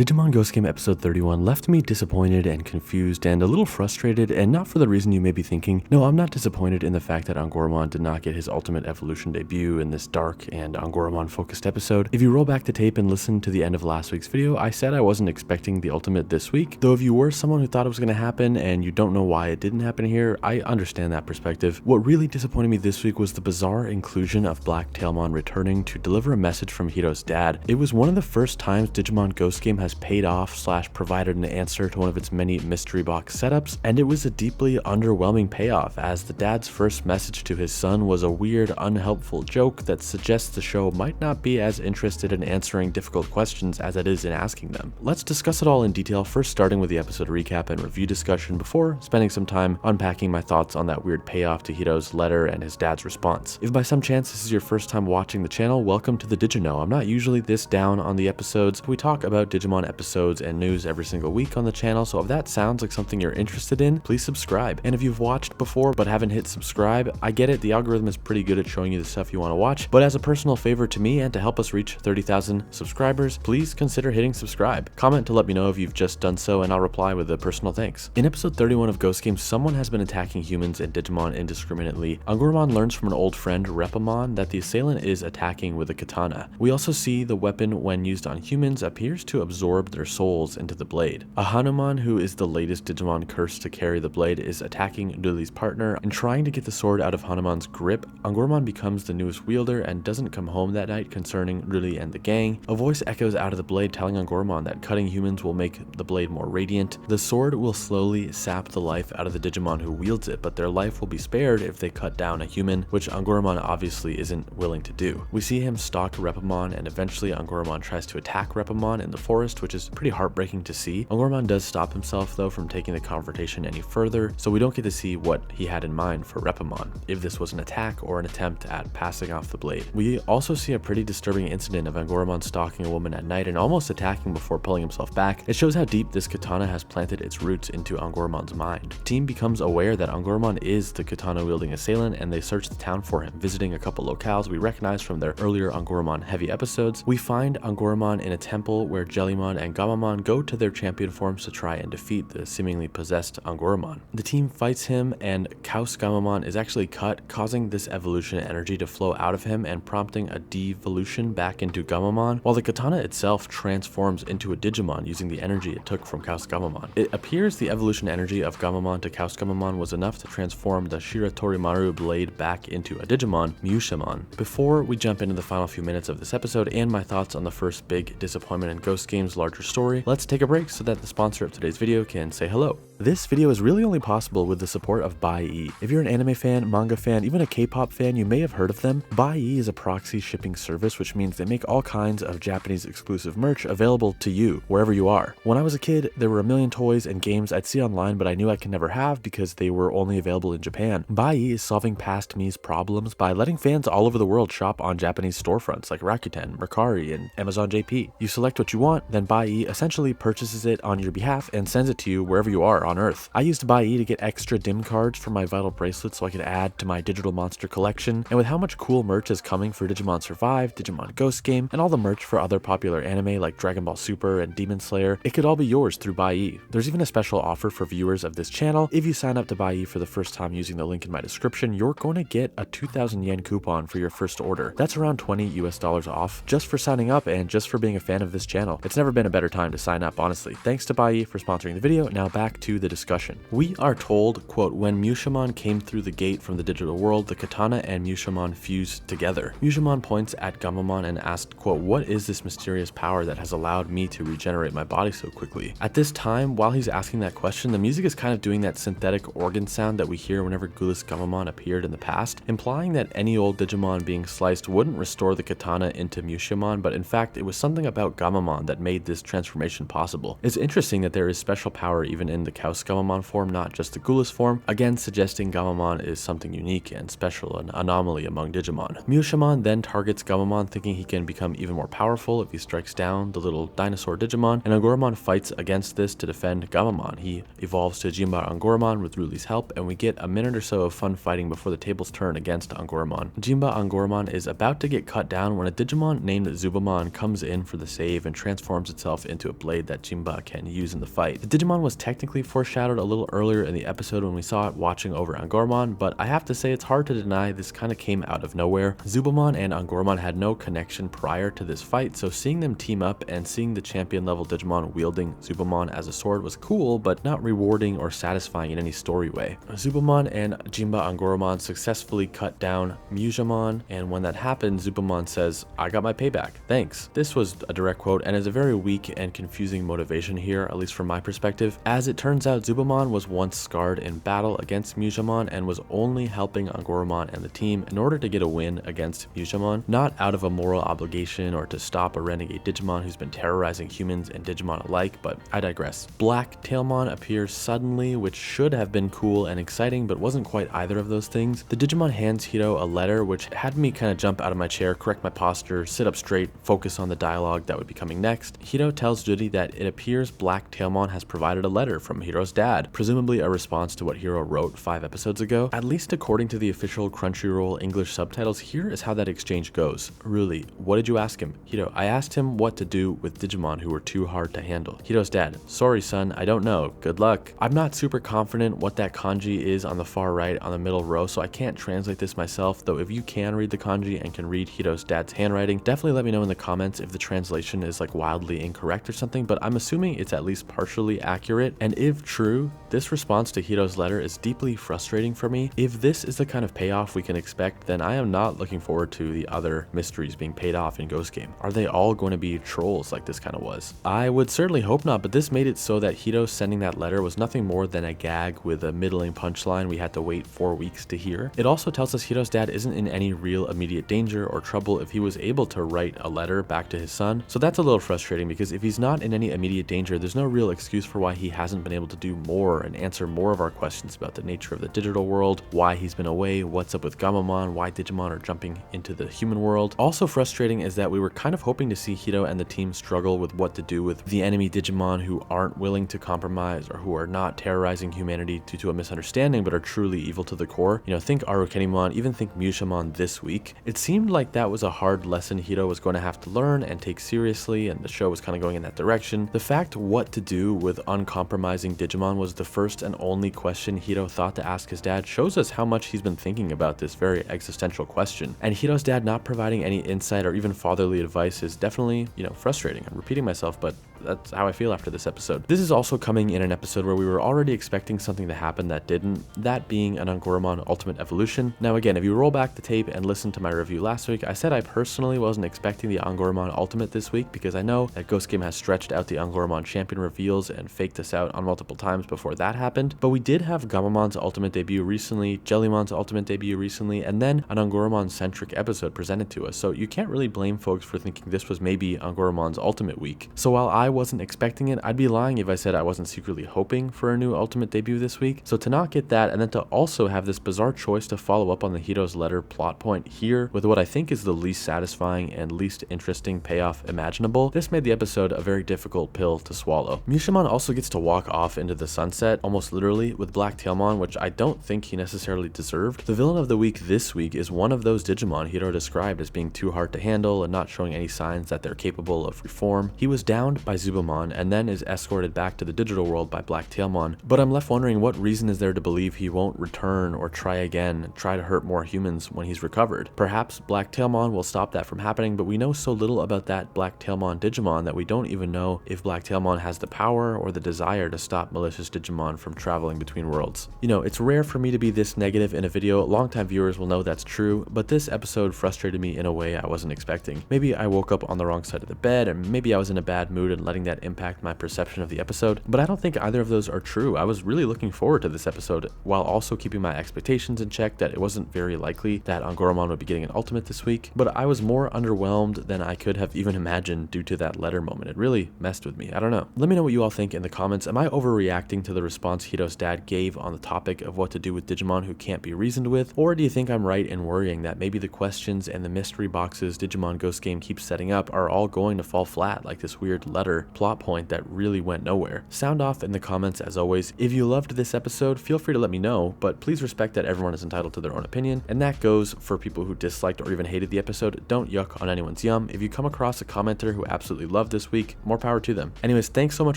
Digimon Ghost Game episode 31 left me disappointed and confused and a little frustrated, and not for the reason you may be thinking. No, I'm not disappointed in the fact that Angoromon did not get his ultimate evolution debut in this dark and Angoromon focused episode. If you roll back the tape and listen to the end of last week's video, I said I wasn't expecting the ultimate this week, though if you were someone who thought it was going to happen and you don't know why it didn't happen here, I understand that perspective. What really disappointed me this week was the bizarre inclusion of Black Tailmon returning to deliver a message from Hiro's dad. It was one of the first times Digimon Ghost Game has paid off / provided an answer to one of its many mystery box setups, and it was a deeply underwhelming payoff, as the dad's first message to his son was a weird, unhelpful joke that suggests the show might not be as interested in answering difficult questions as it is in asking them. Let's discuss it all in detail, first starting with the episode recap and review discussion before spending some time unpacking my thoughts on that weird payoff to Hiro's letter and his dad's response. If by some chance this is your first time watching the channel, welcome to the Digino. I'm not usually this down on the episodes. We talk about Digimon episodes and news every single week on the channel, so if that sounds like something you're interested in, please subscribe. And if you've watched before but haven't hit subscribe, I get it, the algorithm is pretty good at showing you the stuff you want to watch, but as a personal favor to me and to help us reach 30,000 subscribers, please consider hitting subscribe. Comment to let me know if you've just done so, and I'll reply with a personal thanks. In episode 31 of Ghost Game, someone has been attacking humans and Digimon indiscriminately. Angoromon learns from an old friend, Repamon, that the assailant is attacking with a katana. We also see the weapon, when used on humans, appears to absorb their souls into the blade. A Hanuman, who is the latest Digimon cursed to carry the blade, is attacking Duli's partner and trying to get the sword out of Hanuman's grip. Angoromon becomes the newest wielder and doesn't come home that night concerning Duli and the gang. A voice echoes out of the blade telling Angoromon that cutting humans will make the blade more radiant. The sword will slowly sap the life out of the Digimon who wields it, but their life will be spared if they cut down a human, which Angoromon obviously isn't willing to do. We see him stalk Repamon, and eventually Angoromon tries to attack Repamon in the forest, which is pretty heartbreaking to see. Angoromon does stop himself though from taking the confrontation any further, so we don't get to see what he had in mind for Repamon, if this was an attack or an attempt at passing off the blade. We also see a pretty disturbing incident of Angoromon stalking a woman at night and almost attacking before pulling himself back. It shows how deep this katana has planted its roots into Angoromon's mind. The team becomes aware that Angoromon is the katana wielding assailant, and they search the town for him, visiting a couple locales we recognize from their earlier Angoromon heavy episodes. We find Angoromon in a temple where Jellymon and Gamamon go to their champion forms to try and defeat the seemingly possessed Angoromon. The team fights him, and Kaus Gamamon is actually cut, causing this evolution energy to flow out of him and prompting a devolution back into Gamamon, while the katana itself transforms into a Digimon using the energy it took from Kaus Gamamon. It appears the evolution energy of Gamamon to Kaus Gamamon was enough to transform the Shiratorimaru blade back into a Digimon, Mushamon. Before we jump into the final few minutes of this episode and my thoughts on the first big disappointment in Ghost Game's larger story, let's take a break so that the sponsor of today's video can say hello. This video is really only possible with the support of Buyee. If you're an anime fan, manga fan, even a K-pop fan, you may have heard of them. Buyee is a proxy shipping service, which means they make all kinds of Japanese exclusive merch available to you wherever you are. When I was a kid, there were a million toys and games I'd see online, but I knew I could never have because they were only available in Japan. Buyee is solving past me's problems by letting fans all over the world shop on Japanese storefronts like Rakuten, Mercari, and Amazon JP. You select what you want, then Buyee essentially purchases it on your behalf and sends it to you wherever you are on Earth. I used Buyee to get extra DIM cards for my Vital bracelet so I could add to my digital monster collection, and with how much cool merch is coming for Digimon Survive, Digimon Ghost Game, and all the merch for other popular anime like Dragon Ball Super and Demon Slayer, it could all be yours through Buyee. There's even a special offer for viewers of this channel. If you sign up to Buyee for the first time using the link in my description, you're going to get a 2,000 yen coupon for your first order. That's around $20 US off just for signing up and just for being a fan of this channel. It's never been a better time to sign up, honestly. Thanks to Buyee for sponsoring the video. Now back to the discussion. We are told, quote, when Mushamon came through the gate from the digital world, the katana and Mushamon fused together. Mushamon points at Gamamon and asked, quote, what is this mysterious power that has allowed me to regenerate my body so quickly? At this time, while he's asking that question, the music is kind of doing that synthetic organ sound that we hear whenever Gulis Gamamon appeared in the past, implying that any old Digimon being sliced wouldn't restore the katana into Mushamon, but in fact it was something about Gamamon that made this transformation possible. It's interesting that there is special power even in the Kaus House Gamamon form, not just the Ghoulish form, again suggesting Gamamon is something unique and special, an anomaly among Digimon. Myushamon then targets Gamamon, thinking he can become even more powerful if he strikes down the little dinosaur Digimon, and Angoramon fights against this to defend Gamamon. He evolves to Jinba Angoramon with Ruli's help, and we get a minute or so of fun fighting before the tables turn against Angoramon. Jinba Angoramon is about to get cut down when a Digimon named Zubamon comes in for the save and transforms itself into a blade that Jinba can use in the fight. The Digimon was technically foreshadowed a little earlier in the episode when we saw it watching over Angoramon, but I have to say it's hard to deny this kind of came out of nowhere. Zubamon and Angoramon had no connection prior to this fight, so seeing them team up and seeing the champion level Digimon wielding Zubamon as a sword was cool, but not rewarding or satisfying in any story way. Zubamon and Jinba Angoramon successfully cut down Myushamon, and when that happened, Zubamon says, "I got my payback, thanks." This was a direct quote and is a very weak and confusing motivation here, at least from my perspective. As it turns out, Zubamon was once scarred in battle against Myushamon and was only helping Angoramon and the team in order to get a win against Myushamon, not out of a moral obligation or to stop a renegade Digimon who's been terrorizing humans and Digimon alike, but I digress. Black Tailmon appears suddenly, which should have been cool and exciting, but wasn't quite either of those things. The Digimon hands Hiro a letter, which had me kind of jump out of my chair, correct my posture, sit up straight, focus on the dialogue that would be coming next. Hiro tells Judy that it appears Black Tailmon has provided a letter from Hiro's dad, presumably a response to what Hiro wrote 5 episodes ago. At least according to the official Crunchyroll English subtitles, here is how that exchange goes. Ruli, what did you ask him? Hiro, I asked him what to do with Digimon who were too hard to handle. Hiro's dad, sorry son, I don't know, good luck. I'm not super confident what that kanji is on the far right on the middle row, so I can't translate this myself, though if you can read the kanji and can read Hiro's dad's handwriting, definitely let me know in the comments if the translation is like wildly incorrect or something, but I'm assuming it's at least partially accurate, and if true, this response to Hiro's letter is deeply frustrating for me. If this is the kind of payoff we can expect, then I am not looking forward to the other mysteries being paid off in Ghost Game. Are they all going to be trolls like this kind of was? I would certainly hope not, but this made it so that Hiro sending that letter was nothing more than a gag with a middling punchline we had to wait 4 weeks to hear. It also tells us Hiro's dad isn't in any real immediate danger or trouble if he was able to write a letter back to his son, so that's a little frustrating because if he's not in any immediate danger, there's no real excuse for why he hasn't been able to do more and answer more of our questions about the nature of the digital world, why he's been away, what's up with Gamamon, why Digimon are jumping into the human world. Also frustrating is that we were kind of hoping to see Hiro and the team struggle with what to do with the enemy Digimon who aren't willing to compromise or who are not terrorizing humanity due to a misunderstanding but are truly evil to the core. You know, think Arukenimon, even think Myushamon this week. It seemed like that was a hard lesson Hiro was going to have to learn and take seriously, and the show was kind of going in that direction. The fact what to do with uncompromising Digimon was the first and only question Hiro thought to ask his dad shows us how much he's been thinking about this very existential question. And Hiro's dad not providing any insight or even fatherly advice is definitely, frustrating. I'm repeating myself, but that's how I feel after this episode. This is also coming in an episode where we were already expecting something to happen that didn't, that being an Angoramon Ultimate Evolution. Now again, if you roll back the tape and listen to my review last week, I said I personally wasn't expecting the Angoramon Ultimate this week because I know that Ghost Game has stretched out the Angoramon champion reveals and faked us out on multiple times before that happened, but we did have Gamamon's Ultimate debut recently, Jellymon's Ultimate debut recently, and then an Angoramon-centric episode presented to us, so you can't really blame folks for thinking this was maybe Angoramon's Ultimate week. So while I wasn't expecting it, I'd be lying if I said I wasn't secretly hoping for a new Ultimate debut this week. So to not get that, and then to also have this bizarre choice to follow up on the Hiro's letter plot point here with what I think is the least satisfying and least interesting payoff imaginable, this made the episode a very difficult pill to swallow. Myushamon also gets to walk off into the sunset, almost literally, with Black Tailmon, which I don't think he necessarily deserved. The villain of the week this week is one of those Digimon Hiro described as being too hard to handle and not showing any signs that they're capable of reform. He was downed by Zubamon and then is escorted back to the digital world by Black Tailmon, but I'm left wondering what reason is there to believe he won't return or try again and try to hurt more humans when he's recovered. Perhaps Black Tailmon will stop that from happening, but we know so little about that Black Tailmon Digimon that we don't even know if Black Tailmon has the power or the desire to stop malicious Digimon from traveling between worlds. It's rare for me to be this negative in a video, longtime viewers will know that's true, but this episode frustrated me in a way I wasn't expecting. Maybe I woke up on the wrong side of the bed, and maybe I was in a bad mood and letting that impact my perception of the episode, but I don't think either of those are true. I was really looking forward to this episode while also keeping my expectations in check that it wasn't very likely that Angoromon would be getting an ultimate this week, but I was more underwhelmed than I could have even imagined due to that letter moment. It really messed with me. I don't know. Let me know what you all think in the comments. Am I overreacting to the response Hiro's dad gave on the topic of what to do with Digimon who can't be reasoned with, or do you think I'm right in worrying that maybe the questions and the mystery boxes Digimon Ghost Game keeps setting up are all going to fall flat like this weird letter plot point that really went nowhere? Sound off in the comments as always. If you loved this episode, feel free to let me know, but please respect that everyone is entitled to their own opinion, and that goes for people who disliked or even hated the episode. Don't yuck on anyone's yum. If you come across a commenter who absolutely loved this week, more power to them. Anyways, thanks so much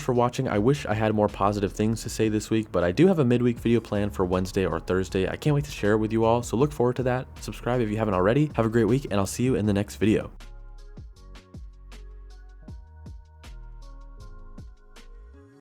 for watching. I wish I had more positive things to say this week, but I do have a midweek video planned for Wednesday or Thursday. I can't wait to share it with you all, so look forward to that. Subscribe if you haven't already. Have a great week, and I'll see you in the next video.